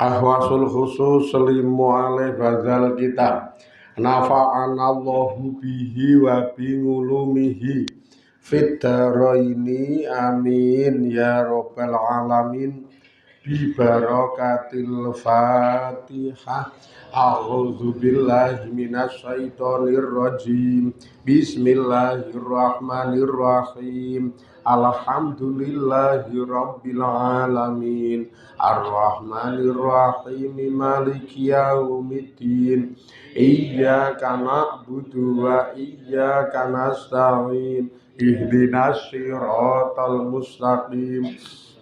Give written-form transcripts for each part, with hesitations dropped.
ahwasul khusus selimu alaih bazal kitab nafa'anallahu bihi wa bingulumihi fiddaraini amin ya rabbal alamin bi barakatil fatihah. A'udzu billahi minasy syaithanir rajim. Bismillahirrahmanirrahim. Alhamdulillahi rabbil alamin. Ar-Rahmanir Rahim. Maliki yaumiddin. Iyyaka na'budu wa iyyaka nasta'in. Ihdinas siratal mustaqim.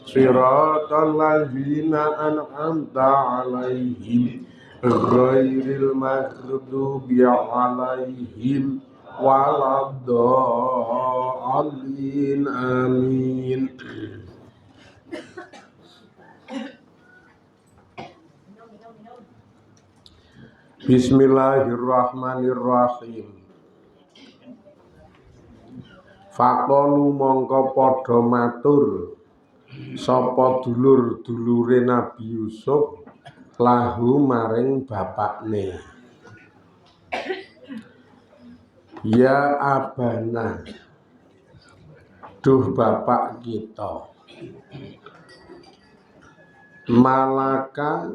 Siratal ladzina an'amta 'alaihim ghairil maghdubi 'alaihim waladdallin. Amin. Bismillahirrahmanirrahim. Faqalu mongko padha matur sapa dulur-dulure Nabi Yusuf lahu maring bapakne, ya abana, duh bapak kita, malaka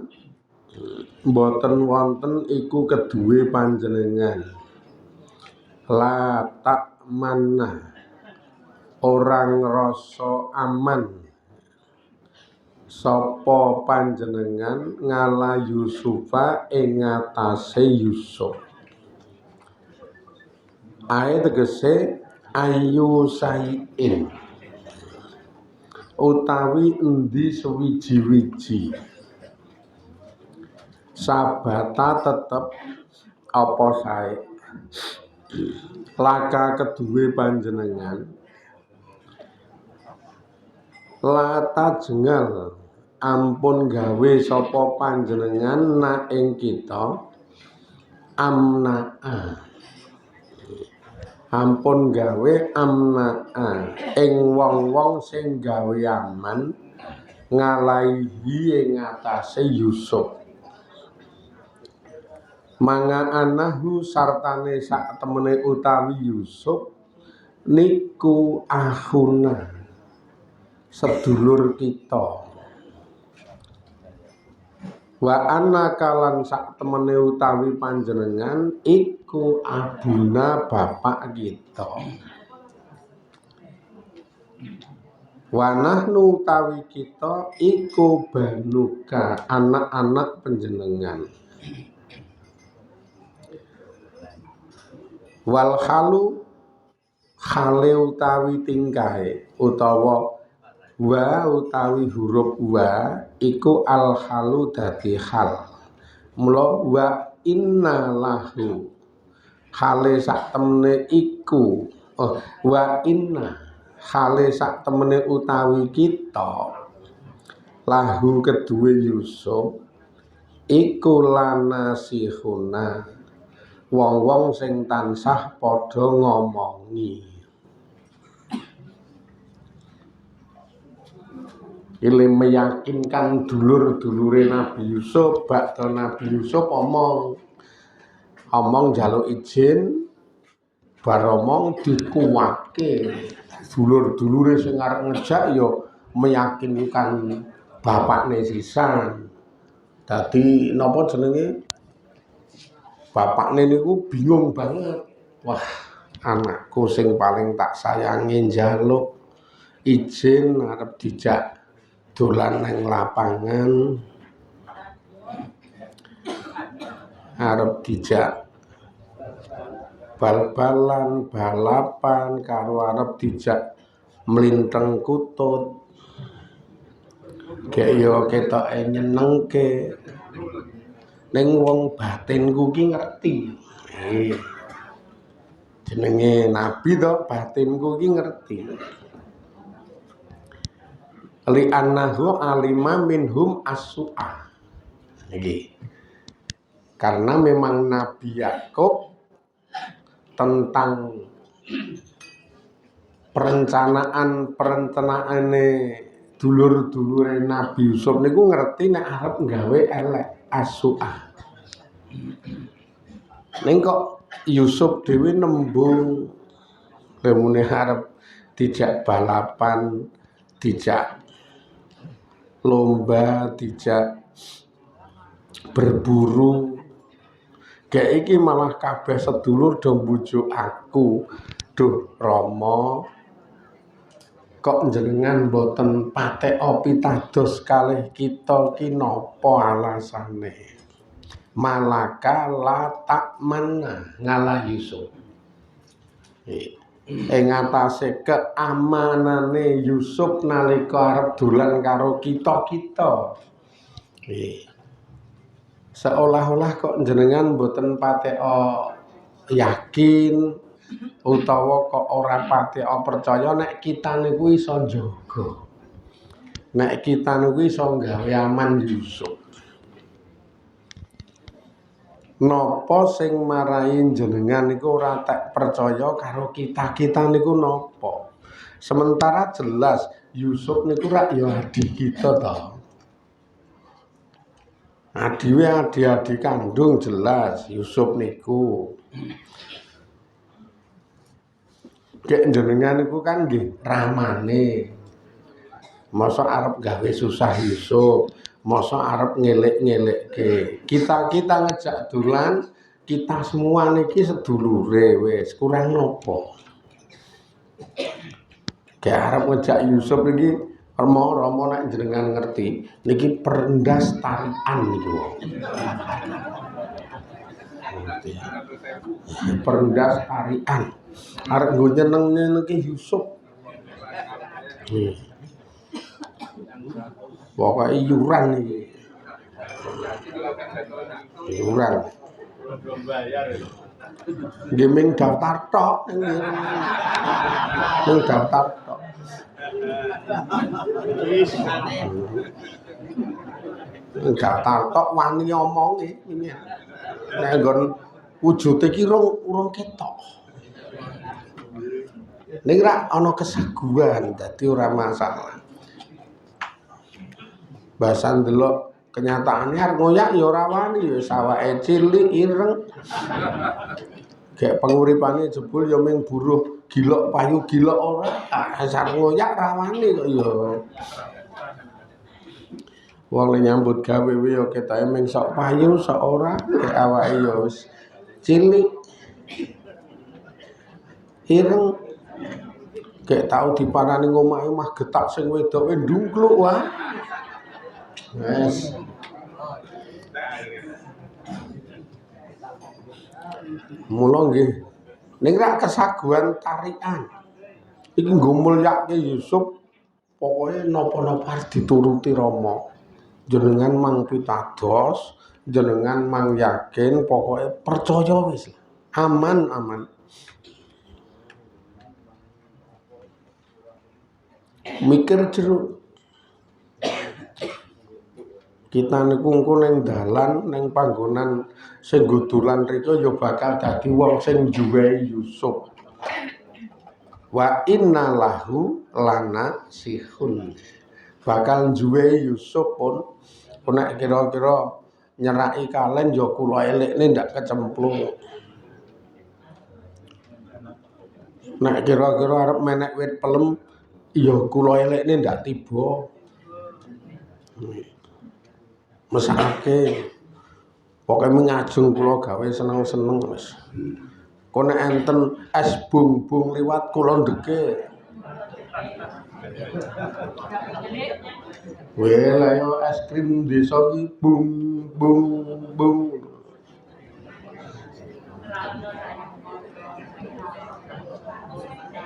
mboten wonten iku keduwe panjenengan, la tak manah orang rasa aman sapa panjenengan ngala Yusufa ing ngatasé Yusuf. Ae tegese ayu sain utawi endi suwiji-wiji, sabata tetep apa sae laka keduwe panjenengan, lata jengal ampun gawe sapa panjenengan na ing kita, amnaa ampun gawe amnaa ing wong-wong sing gawe aman ngalaihi ing ngatasé Yusuf, manga anahu sartane sak temene utawi Yusuf niku ahuna sedulur kita, wa anna kalan sak temene utawi panjenengan iku abuna bapak kita, wa nahnu utawi kita iku banuka anak-anak panjenengan, wal halu khale utawi tingkahe utawa wa utawi huruf wa iku al halu dadi hal, mula wa inna lahu khale sak temene iku wa inna khale sak temene utawi kita lahu keduwe Yusuf iku lanasihuna wong-wong sing tansah padha ngomongi. Ini meyakinkan dulur-dulure Nabi Yusuf. Bakda Nabi Yusuf omong njaluk izin, bar omong dikuwake dulur-dulure sing arep ngejak ya meyakinkan bapakne sisan. Dadi napa jenenge, bapakne niku bingung banget. Wah, anakku sing paling tak sayangi njaluk izin arep dijak dolan nang lapangan, arep dijak bal-balan balapan karo arep dijak mlinteng kutut, gek yo ketoke nyenengke ning wong batinku ki ngerti. Jenenge nabi to, batinku ki ngerti. Li annahu alima minhum as-su'a. Niki. Karena memang Nabi Yakub tentang perencanaane dulur-dulure Nabi Yusuf niku ngerti nek arep nggawe elek asuah. Ning kok Yusuf dhewe nembung lemune arep dijak balapan, dijak lomba, dijak berburu. Kayak iki malah kabeh sedulur do mbujuk aku. Duh Rama, kok jenengan boten patek pitados kalih kita ki napa alasane? Malaka la takmanna ngalah Yusuf. Ing atase keamanane Yusuf nalika arep dolan karo kita-kita. Seolah-olah kok jenengan boten patek yakin utawa kok ora patek percaya nek kita niku iso njaga. Nek kita niku iso gawe aman Yusuf. Napa sing marahi jenengan niku ora tak percaya karo kita niku napa? Sementara jelas Yusuf niku rak ya adik kita to. Adiwe adik kandung jelas Yusuf niku. Kek jenengan niku kan nggih ramane. Masa arep gawe susah Yusuf. Masa arep ngelek-ngelekke. Kita ngejak dolan, kita semua niki sedulure wis, kurang nopo. Kayak arep ngejak Yusuf niki Rama nek jenengan ngerti, niki perendas tarian niku. Perendas tarian. Arep nggo nyenengne niki Yusuf. Pokoke iuran iki. Iuran. Nggih daftar tok ning daftar tok. Daftar tok wani omong iki. Nek nggon wujude iki urung ketok. Ning ra ana kesaguan dadi ora masalah. Bahasa ndelok kenyataannya arep ngoyak ya ora wani ya sawake cilik ireng. Kayak penguripane jebul ya ming buruh gilok payu gilok ora. Asar ngoyak ra wani kok ya. Wong nyambut gawe ya ketoke ming sok payu sok ora, kayak awake ya wis cilik. Ireng kayak tau diparani ngomahe mah getak sing wedoke ndungkluk wae. Yes. Mula nggih ning rak kesaguan tarian. Iki nggo mulyakke Yusuf pokoke napa-napa dituruti Rama. Jenengan mang pitados, jenengan mang yakin, pokoke percaya wis. Aman. Mikir jeruk. Kita niku engko ning dalan ning panggonan sing dolan rika ya bakal dadi wong sing juwehi Yusuf. Wa inna lahu lana sihun. Bakal juwehi Yusuf pun nek kira-kira nyeraki kalen ya kula elekne ndak kecemplung. Nek kira-kira arep menek wit pelem ya kula elekne ndak tiba. Mesake pokoke ngajeng kula gawe seneng-seneng wis. Kok nek enten es bung-bung liwat kula ndeke. Weh lah yo es krim desa ki bung.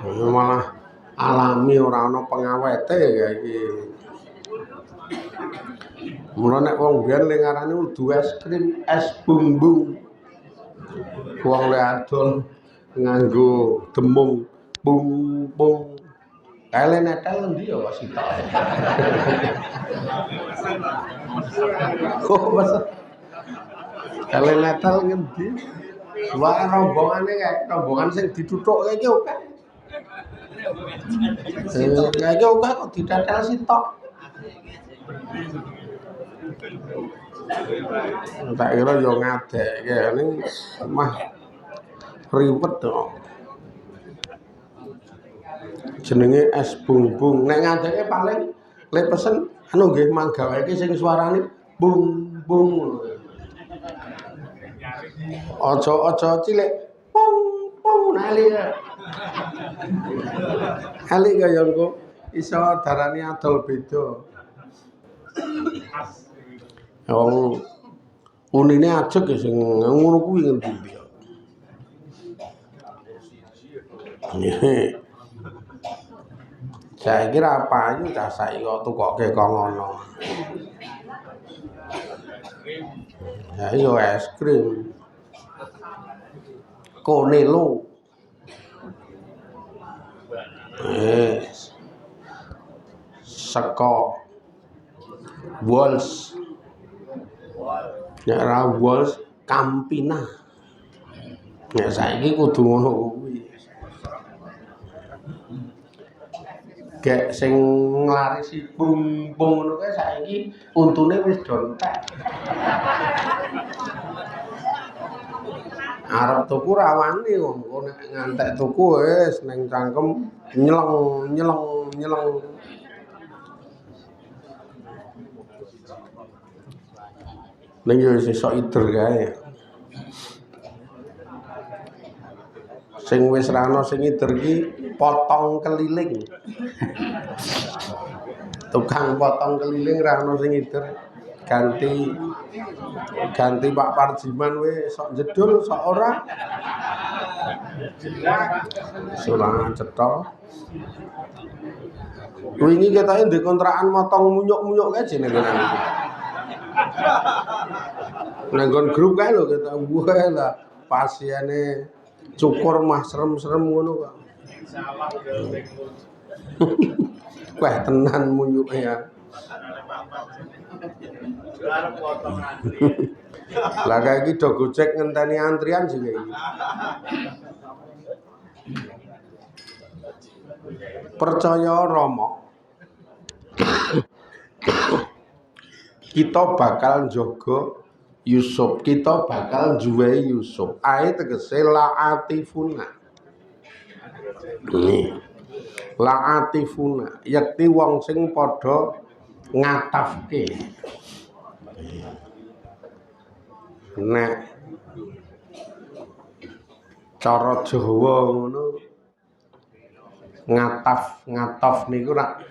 Malah alami ora ana pengawete ya iki. Mula nek wong biyen le ngarani udu es krim es bung. Wong le adol nganggo demung bung. Kale netel endi ya wis sitok. Kok mas. Kale netel ngendi? Wah rombongane kae rombongan sing ditutukke iki oke. Kaya oke kok ditetel sitok. Tak kira yo ngadekke ning mah riwet to. Jenenge es bungbung. Nek ngadekke paling lek pesen anu nggih manggaweke sing suarane bung bung. Aja cilik. Pung pung ali. Ali kaya engko iso darani adol beda. Wong unine ajeg ya sing ngono kuwi ngendi ya. Saiki ra payu cah saiki kok tukoke kok ngono. Ya yo es krim. Konelo. Seko Walls. Nek ra Walls Campina. Nek saiki kudu ngono kuwi. Gek sing nglarisi bung ngono kae saiki untune wis do entek. Arep tuku rawani engko nek ngantek tuku wis ning cangkem nyeleng. Ning yo sesuk ider kae. Sing wis ra ono sing ider iki potong keliling. Tukang potong keliling ra ono sing ider. Ganti Pak Parjiman we sok jedul sok ora. Sulangan cetha. Wingi ketoke ndek kontrakan motong munyuk-munyuk kae jenenge. Nanggon grup kae lho ketok wae lah pasiene cukur mah serem-serem ngono kok. Wah tenan munyuke ya. Lah kae iki do Gojek ngenteni antrian sih kae iki. Percaya Rama. Kita bakal njaga Yusuf, kita bakal juwehi Yusuf. Ae tegese laatifuna. Laatifuna, yakti wong sing padha ngatafke. Nek cara Jawa ngono ngataf niku rak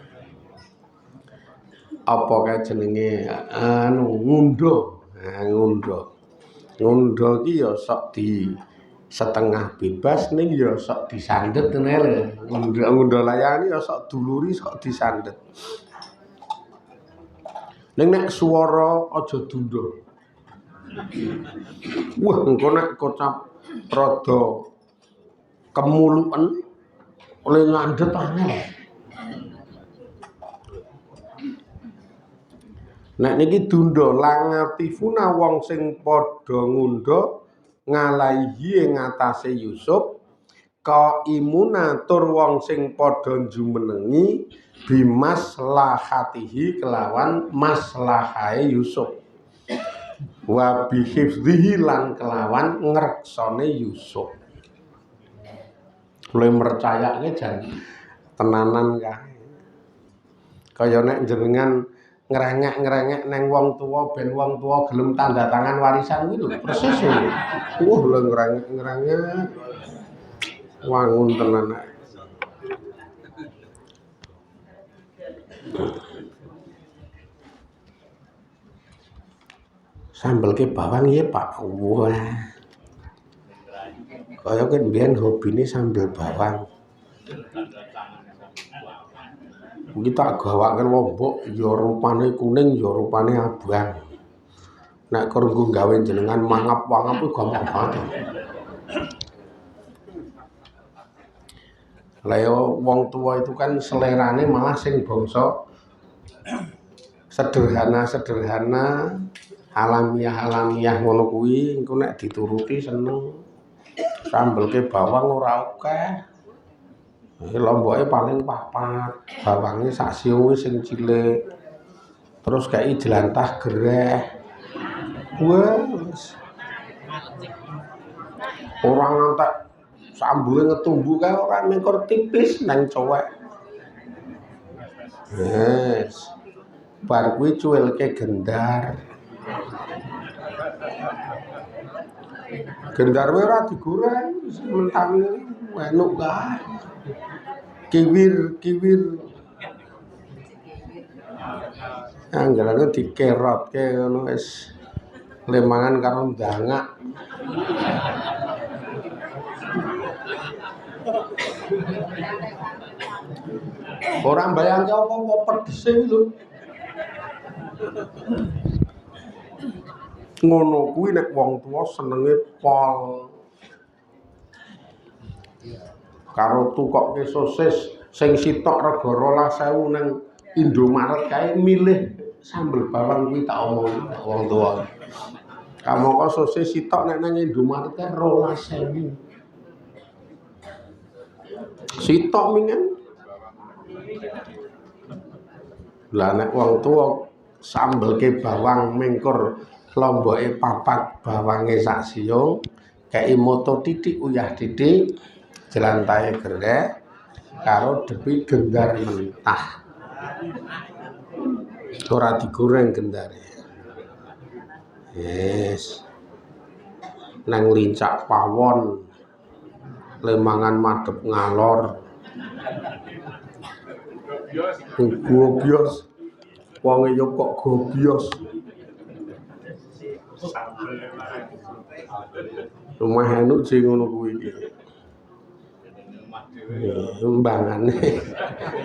apa kae jenenge ngunduh. Ngunduh iki ya sok di setengah bebas ning ya sok disandet ngene lho. Ngunduh layani ya sok duluri sok disandet. Ning nek swara aja dunduh. Wah, engko nek kocap rada kemuluken oleh ngandet angel. Nek niki dunda langatifuna wong sing padha ngundha ngalaihi ing atase Yusuf qaimuna tur wong sing padha jumenengi bimaslahatihi kelawan maslahae Yusuf wa bihifdhihi lan kelawan ngreksane Yusuf. Luwih mercayake jan tenanan kae. Kaya nek jenengan ngerengek neng wong tua ben wong tua gelem tanda tangan warisan kuwi lho persis lho. Wah lho ngerengek wangun tenan ae. Sambel ke bawang ya Pak. Wah. Kaya kan mbiyen hobine sambel bawang. Kita gawake lombok ya rupane kuning ya rupane abang. Nek karo gawe jenengan mangap-wangap kuwi gampang banget. Lah ya wong tua itu kan selerane malah sing bangsa sederhana, alamiah ngono kuwi engko nek dituruti seneng. Sambelke bawang ora akeh. Lomboke paling papat, bawange sak siung sing cilik. terus kayak jelantah gereh wes orang ngantek sambule ngetumbu kae ora mengkor tipis nang cowek yes bar kuwi cuwilke gendar wae ora digoreng mentang enuk kae kiwir anggarane dikerotke ngono wis lemangan karo ndangak ora mbayangke apa-apa pedese lho ngono kuwi nek wong tuwa senenge pol karo tukokke sosis sing sitok rega 12.000 nang Indomaret kae milih sambel bawang kuwi tak omong wong tuwa. Kamangka sosis sitok nek nang Indomaret kae 12.000. Sitok mingen. Lah nek wong tuwa sambelke bawang mengkur lomboke 4 bawange sak siung kei moto titik uyah titik jelantahe gereh karo depi gendar mentah ora digoreng gendare yes nang lincak pawon lemangan madhep ngalor gobios wonge yo kok gobios rumah anu sing ngono kuwi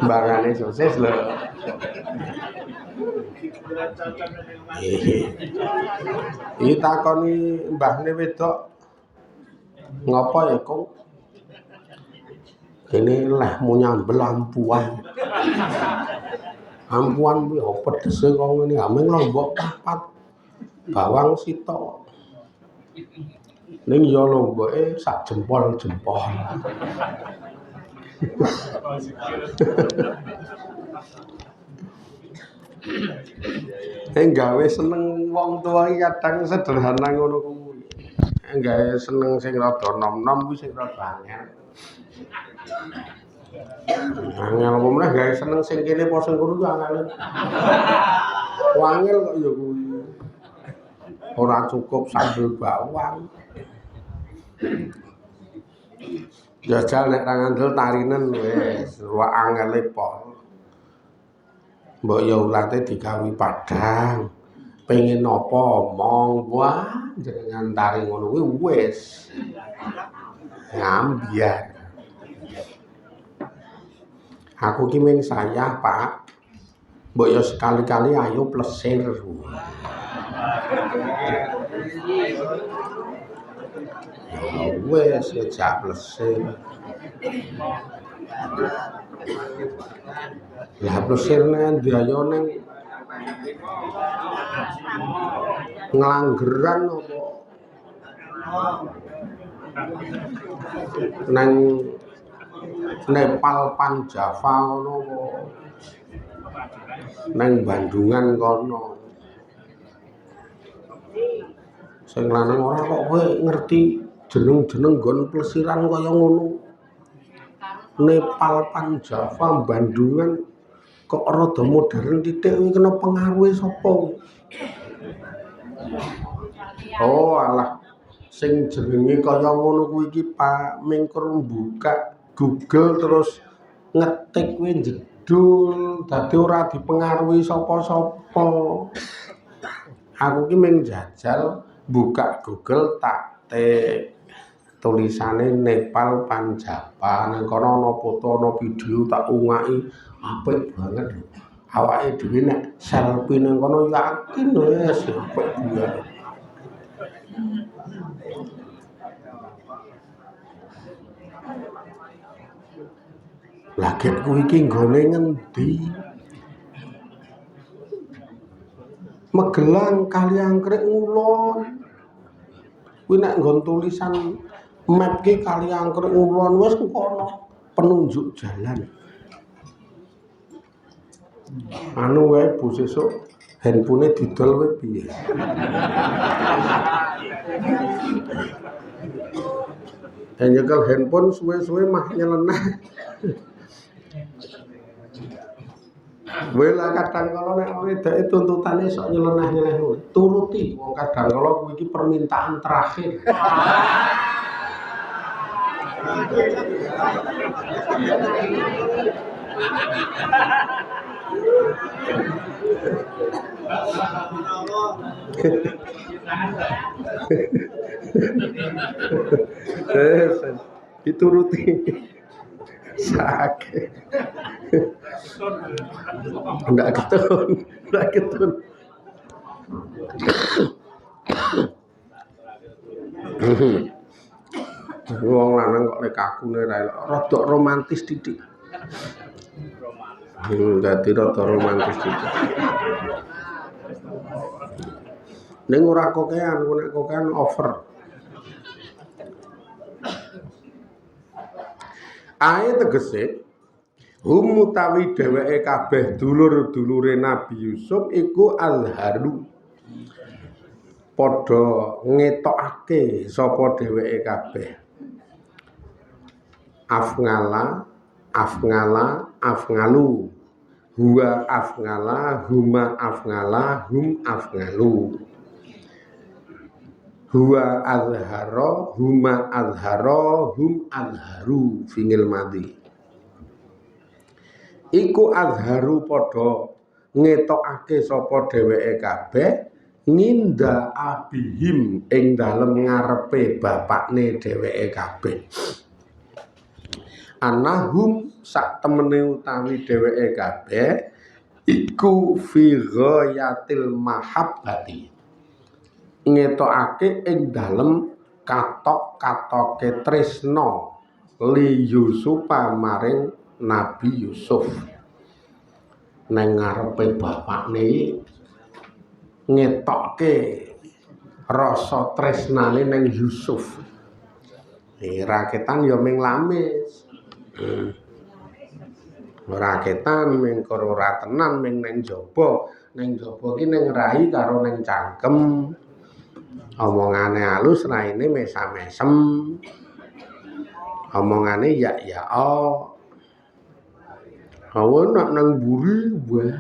mbangane sosis lho iki takoni mbahne wedok ngopo ya kong kene lehmu nyambel ampuan kuwi pedese kok ngene ameng lombok 4 bawang sitok ning ya lomboke sak jempol-jempol gawe seneng wong tuwa iki kadang sederhana ngono kuwi gawe seneng sing rada nom-nom kuwi sing rada angel apa meneh gawe seneng sing kene apa sing kono kuwi angel wangel kok ya kuwi ora cukup sambel bawang jajal nek ra ngandel tarinen wis ruwak angele pol mbok ya ulate digawe padang pengen napa omong wah jenengan tari ngono kuwi wis ngambiar aku ki ming sayah Pak mbok ya sekali-kali ayo plesir wes ngejak plesir lah plesir nang ayo nang nglanggeran apa nang Nepal Panjava ngono apa nang Bandungan kono sing lanang ora kok kowe ngerti jeneng-jeneng nggon plesiran kaya ngono Nepal Panjava Bandungan kok rada modern titik kuwi kena pengaruhe sapa oh alah sing jenenge kaya ngono kuwi iki Pak mingkur buka Google terus ngetik kuwi jedul dadi ora dipengaruhi sapa-sapa aku ki mung jajal buka Google tak tulisane Nepal Panjava nang kono ana foto ana video tak ungaki apik banget awake dhewe nek selfie nang kono yakin wis apik banget lagi kuwi iki nggone ngendi Magelang Kaliangkrek ngulon kuwi nek nggon tulisan map ki Kaliangkrek ngulon wis kono penunjuk jalan anu wae Bu sesuk handphone didol wae piye. Nyekel handphone suwe-suwe mah nyeleneh. Wela kadang kala nek wedake tuntutane sok nyeleneh-nyeleneh turuti wong kadang kala kuwi iki permintaan terakhir. Dituruti sakit. Ndak ketun. Wong lanang kok nek kakune ra rada romantis titik. Dadi rada romantis titik. Ning ora kokean, nek kokean over. Ae tegese hum utawi dheweke kabeh dulur-dulure Nabi Yusuf iku alharu padha ngetokake sapa dheweke kabeh afngala huwa afngala huma afngala hum afngalu huwa azhara huma azhara hum azharu fingil madhi iku azharu padha ngetokake sapa dheweke kabeh nginda abihim ing dalem ngarepe bapakne dheweke kabeh anahum sak temene utawi dheweke kabeh iku fi ghayatil mahabbati ngetokake ing dalem katok-katoke tresna li Yusuf maring Nabi Yusuf nang ngarepe bapakne ngetokke rasa tresnane nang Yusuf. Raketan ya ming lamis. Raketan ming ora tenan ming nang jaba. Nang jaba ki ning rai karo nang cangkem. Omongane halus raine mesam-mesem. Omongane ya awan nak nang buri wah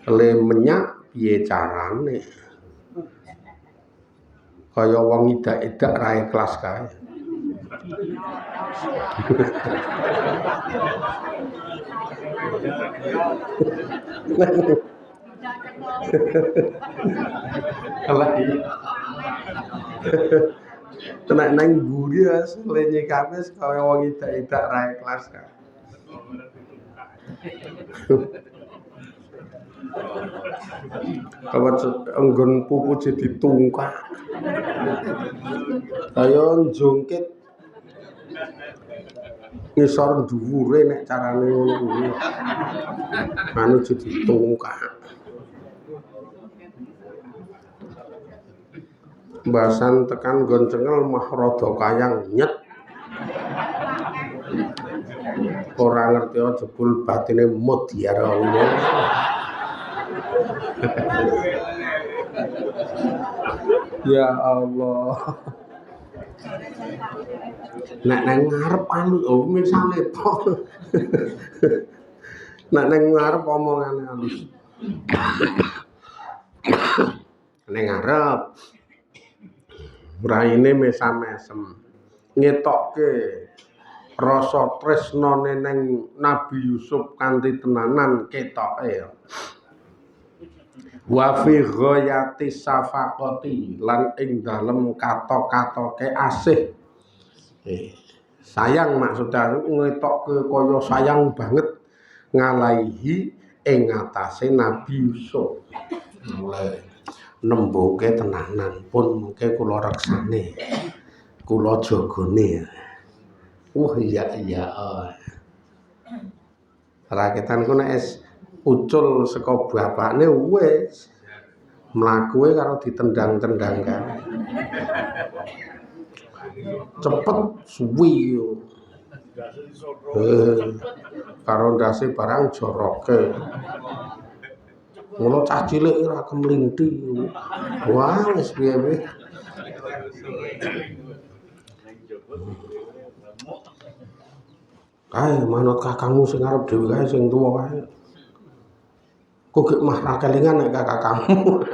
le menyak piye carane kaya wong idak-idak ra ikhlas kae. Nek nang buri asle nyikape kaya wong idak-idak ra ikhlas kae. Kawat enggon pupu ditungkak. Kaya njungkit ngisor dhuwure nek carane ngono kuwi. Anu ditungkak. Bahasan tekan nggon cengel mah rada kayang nyet. Ora ngerti jebul batine mutiara Allah. Ya Allah. Nek nang ngarep alus misale tok. Nek nang ngarep omongane alus. Ning ngarep raine mesam-mesem ngetokke rasa tresnane ning Nabi Yusuf kanthi tenanan ketoke wa fi ghayati safaqati lan ing dalem katok-katoke asih sayang maksudnya ngetokke kaya sayang banget ngalaihi ing ngatasé Nabi Yusuf mulai nembungke tenanan pun mungkin kula reksane kula jagane iya raketan ku nek ucul saka bapakne wis mlakuhe karo ditendang-tendang kan cepet suwi yo karo ndase barang joroke Mula cah cilik ora kemlinthi. Wah, wis piye-piye. Kae manut kakangmu sing arep dhewe kae sing tuwa kae. Kok gek mah ra kelingan nek kakangmu.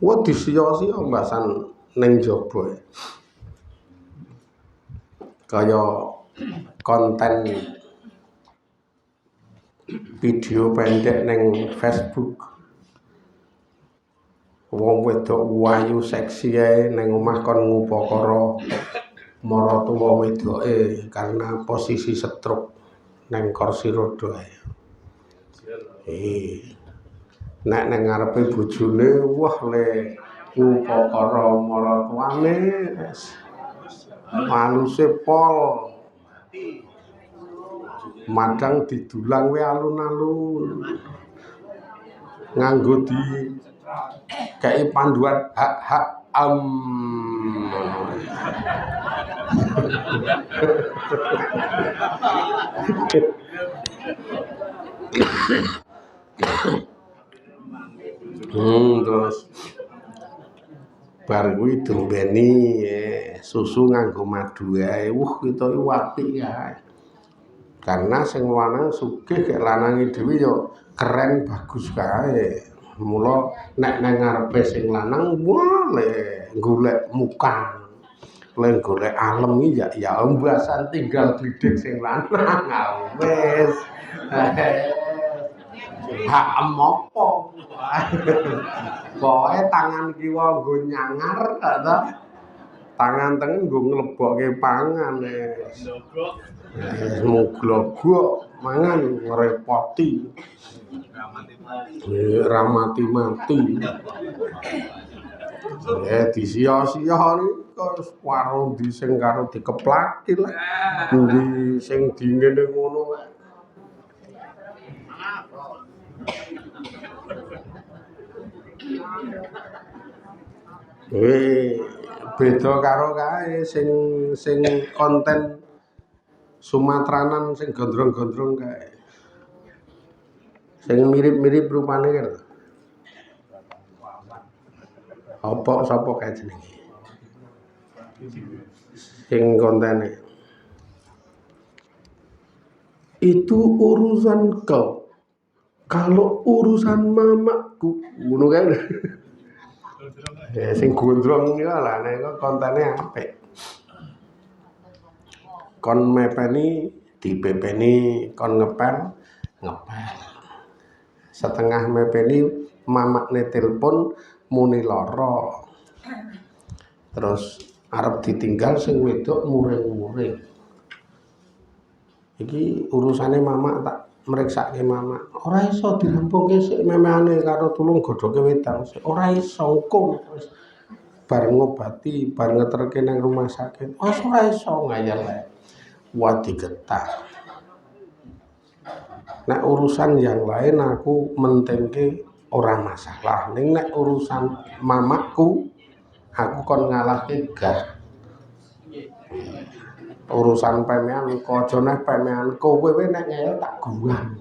Wah disia-sia mbasan ning jaba. Kaya konten video pendek ning Facebook. Wong wedok wayu seksi ae ning omah kon ngupakara maratuwa wedoke karena posisi stroke ning kursi roda ae. Nek ning ngarepe bojone wah le ngupakara maratuwane maluse pol. Madang didulang we alun-alun. Nganggo di kayak panduan hak terus bar kuwi dombeni susu nganggo madu ae. Kita iki apik ya. Karena sing lanang sugih kek lanange dhewe ya keren bagus kae. Mula nek nang ngarepe sing lanang wah le golek muka. Le golek alem iki ya mbasan tinggal didik sing lanang. Wis. Hak apa? Pokoke tangan kiwa nggo nyangar ta. Tangan tengen nggo nglebokke pangan. Muglogok mangan ngrepoti. Ramati-mati. Disia-sia kok waro ndi sing karo dikeplaki lah. Ndi sing dingene ngono wae. Beda karo kae sing konten Sumatranan sing gondrong-gondrong kae. Sing mirip-mirip rupane kan. Apa sapa kae jenenge? Sing kontene. Itu urusan kau. Kalau urusan mamaku, ngono kan. Sing gondrong iki lah nek kontene apik. Kon mepeni dipepeni, kon ngepel. Setengah mepeni mamakne telepon muni lara. Terus arep ditinggal sing wedok muring-muring. Iki urusane mamak tak mriksake mamak. Ora iso dirampungke sik memehane karo tulung godhoke wedang. Ora iso engko bar ngobati, bar ngeterke nang rumah sakit. Ora iso ngayal ae. Wah digetah. Nek urusan yang lain aku mentingke ora masalah. Ning nek urusan mamakku aku kon ngalahke gas. Urusan pemean kok aja nek pemean kowe nek ngeyel tak guang.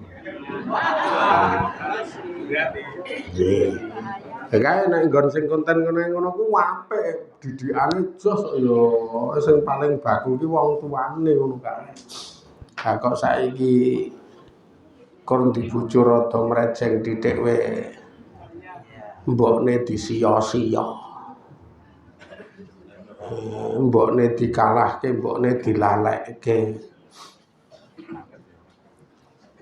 Kae nek nggon sing konten ngono ku apik, didikane jos ya sing paling baku ki wong tuane ngono kae. Ha kok saiki kon dibojo rada mreceng titik we mbokne disia-sia. Mbokne dikalahke, mbokne dilalekke.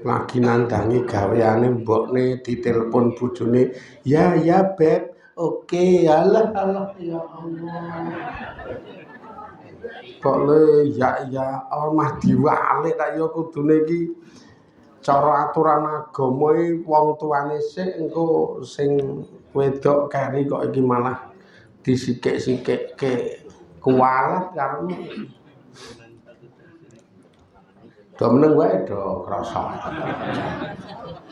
Lagi nandangi gaweane mbokne ditelepon bojone, "Ya beb, oke." Alah ya Allah. Kok le ya mah diwalik tak ya kudune iki cara aturan agama iki wong tuane sik engko sing wedok keri kok iki malah disikik-sikikke kuwalat karo do meneng wae do krasa.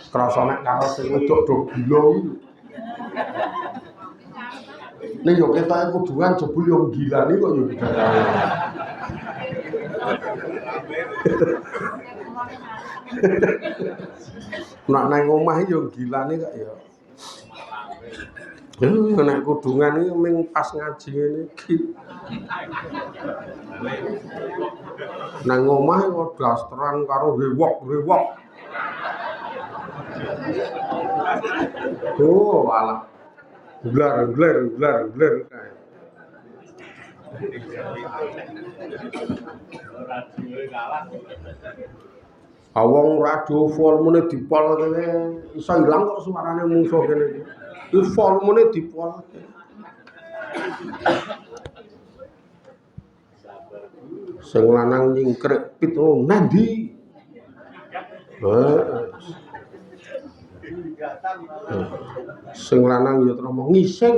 Krasa nek karo sing wedok do gila iki. Nek yo ketoke kuduan jebul yo gilani kok yo Nak nang omah yo gilane kok ya. Nek kudungan iki ming pas ngaji ngene iki. Nang omah kok dasteran karo rewok-rewok. Oh, alah. Glar. Awong radio volumene dipol kene iso ilang kok suarane mungsuh kene iki. Iki volumene dipol. Sing lanang nyingkrek pit nandi. Sing lanang ya terus ngising.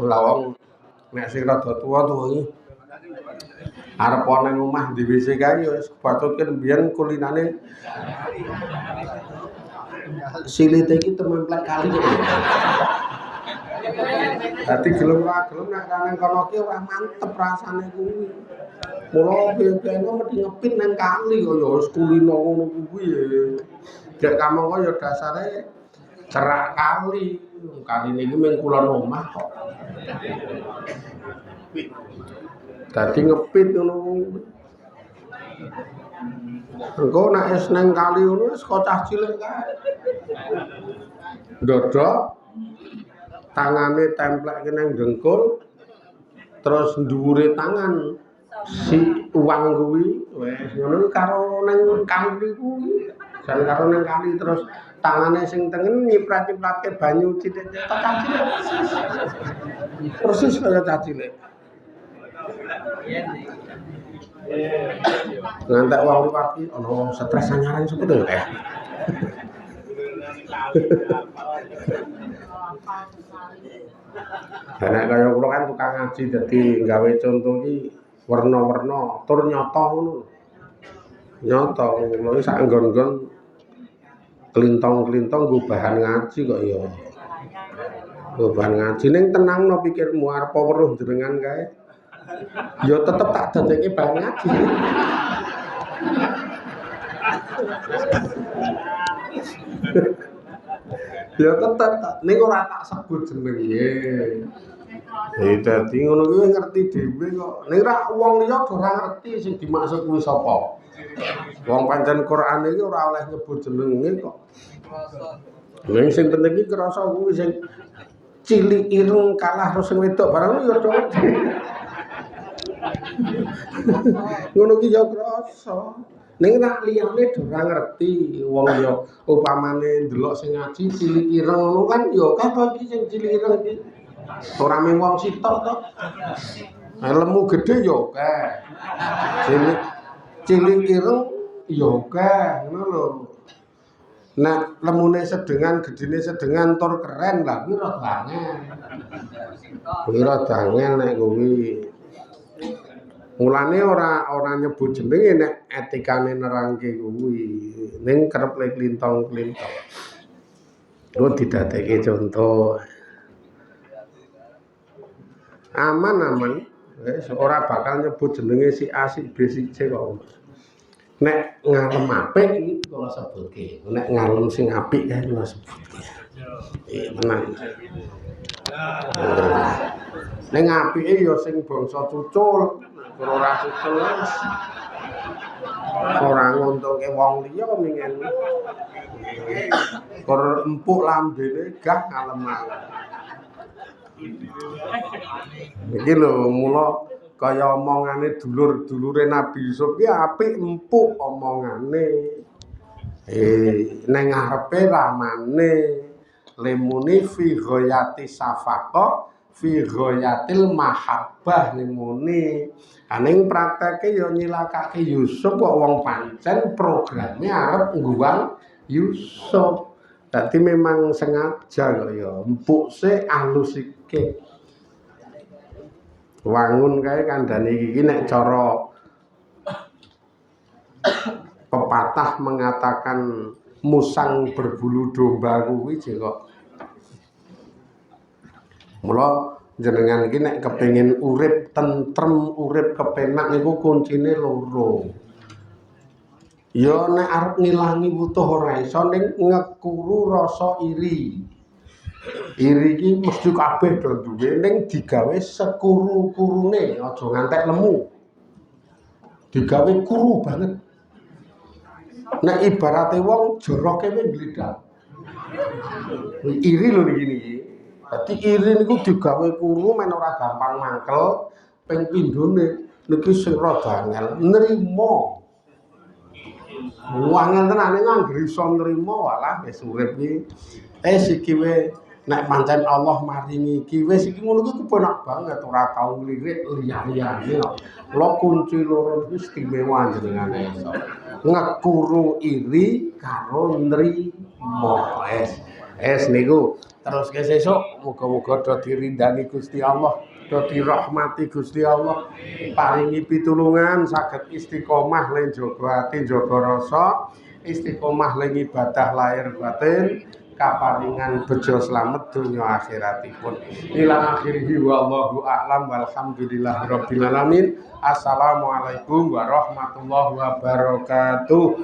Lawang nek sing rada tuwa iki arep ana ning omah di WC kae wis patutke mbiyen kulinane silite iki tememplek kali. Dadi gelem ora gelem nek nang kono ki ora mantep rasane kuwi. Mula piye-piye mesti ngepit nang kali kaya wis kulino ngono kuwi. Gek kamangka ya dasare cerak kali. Kaline iki mung kulon omah kok. Dadi ngepit ngono kuwi. Engko nek wis nang kali ngono wis kocah cilik kae. Ndodok tangane templekke nang dengkul terus dhuwure tangan si uang kuwi wis ngono karo nang kali kuwi. Jan karo nang kali terus tangane sing tengen nyiprat-nyipratke banyu cilik-cilik cah cilik. Persis kaya cah cilik. Ngantek wong liwat iki ana wong stres anyaran sepet to ya. Nek kaya kula kan tukang ngaji dadi gawe conto iki werna-werna tur nyata ngono. Nyata kula iki sak nggon-nggon klintong-klintong nggo bahan ngaji kok ya. Nggo bahan ngaji ning tenangno pikirmu arep weruh jenengan kae. Ya tetep tak dadekke bahan ngaji. Ya tetep ning ora tak sebut jenenge. Dadi ngono kuwi ngerti dhewe kok. Ning ra wong liya ora ngerti sing dimaksud kuwi sapa. Wong pancen Quran iki ora oleh nyebut jenenge kok. Ning sing penting iki krasa kuwi sing cilik ireng kalah karo sing wedok barang ya do. Ngono ki ya krasa. Ning rak liyane ora ngerti wong ya upamane ndelok sing ngaji cilik ireng ngono kan ya kabeh iki sing cilik ireng iki. Ora mung wong sitok to. Lemu gedhe ya akeh. Cilik ireng ya akeh ngono lho. Nek lemune sedengan, gedine sedengan tur keren lah kuwi rada angel. Kuwi rada angel nek kuwi. Mulane ora nyebut jenenge nek etikane nerangke kuwi. Ning kerep le klintong-klintong. Ku didadekke conto. Aman. Wis ora bakal nyebut jenenge si A, si B, si C kok. Nek ngalem apik iki kula sebutke. Nek ngalem sing apik kae kula sebutke. Menang. Ning apike ya sing bangsa cucul. Ora cucul wis. Ora nguntungke wong liya mingen. Kur empuk lambene gah ngalem-alem. Iki lho mula kaya omongane dulur-dulure Nabi Yusuf ki apik empuk omongane. Nang ngarepe ramane lemuni fi ghayati safaqa fi ghayatil mahabbah lemuni. Aning prakteke ya nyilakake Yusuf kok wong pancen programe arep ngguwang Yusuf. Dadi memang sengaja kok ya empuk sik alus iki. Wangun kae kandhane iki nek cara pepatah mengatakan musang berbulu domba kuwi kok. Mula jenengan iki nek kepengin urip tentrem, urip kepenak niku kuncine loro. Ya nek arep ngilangi wutuh ora iso ning ngekuru rasa iri. Iri iki mesti kabeh do duwe ning digawe sekuru-kurune, aja ngantek lemu. Digawe kuru banget. Nek ibarate wong joroke wis gledak. Iri lho niki. Dadi iri niku digawe kuru men ora gampang mangkel, ping pindhone niki sing rada angel nrimo. Wangel tenan anggere iso nrimo walah wis urip iki. Iki we nek pancen Allah maringi iki wis iki ngono iki kepenak banget ora tau nglirik liya-liyane. Lha kunci loro iki istimewa jenengane iso. Ngekuru iri karo nrimo. Niku terus ke sesuk muga-muga do dirindani Gusti Allah, do dirahmati Gusti Allah, paringi pitulungan saged istiqomah lan jaga ati jaga rasa, istiqomah lan ibadah lahir batin, kaparingan bejo slamet donya akhiratipun. Ila akhirih wallahu a'lam walhamdulillahirabbil alamin. Assalamualaikum warahmatullahi wabarakatuh.